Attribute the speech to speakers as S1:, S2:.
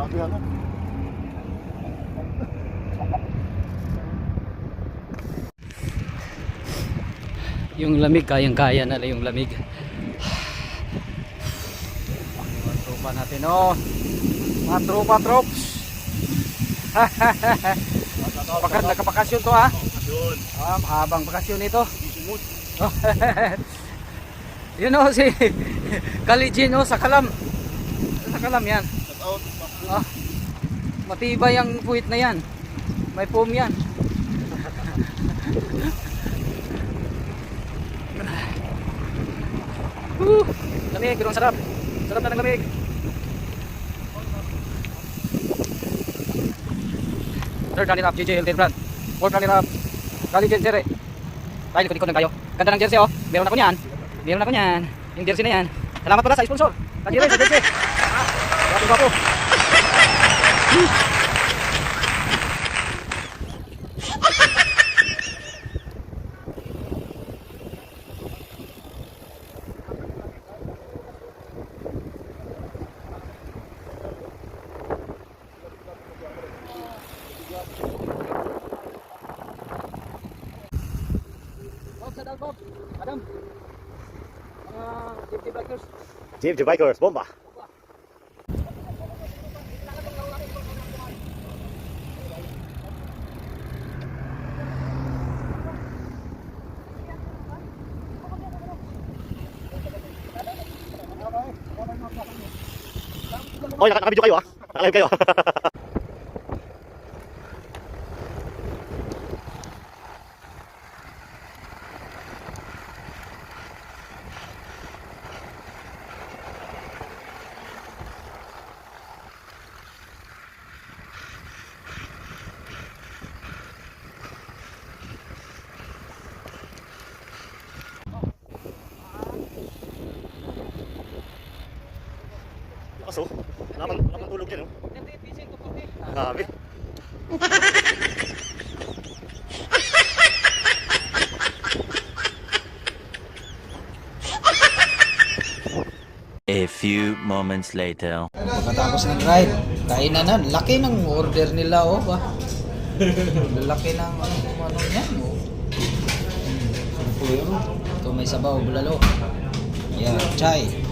S1: Grabe ano.
S2: Yung lamig, kayang-kaya na yung lamig. Mga tropa natin, oh. Mga tropa, trops. Nakapakasyon to, ha? Mahabang bakasyon ito. Yun, oh, si Kalijin, oh, sa Kalam. Sa Kalam yan. Matibay ang puwit na yan. May foam yan. Lamig, pero ang sarap. Sarap na ng lamig. Third runner up, JJ Hilton Brand. Fourth runner up, Kalijin Jere. Tayo, likod-likod lang tayo. Ganda ng jersey, oh. Meron ako niyan. Meron ako niyan. Yung jersey na yan. Salamat pala sa sponsor. Kajire sa jersey. Gapo-gapo. Bob, Adam. Jeep Bikers.
S1: Jeep Bikers, bomba. Oh, nakabidyo kayo, ah. Nakalive kayo. Lakas, oh. Laman tulog yan, oh. Grabe.
S3: A few moments later.
S4: Pagkatapos ng ride, kainan na. Laki ng order nila, oh. Ba? Laki ng ano yan, oh. Ito may sabaw, bulalo. Yan, chai.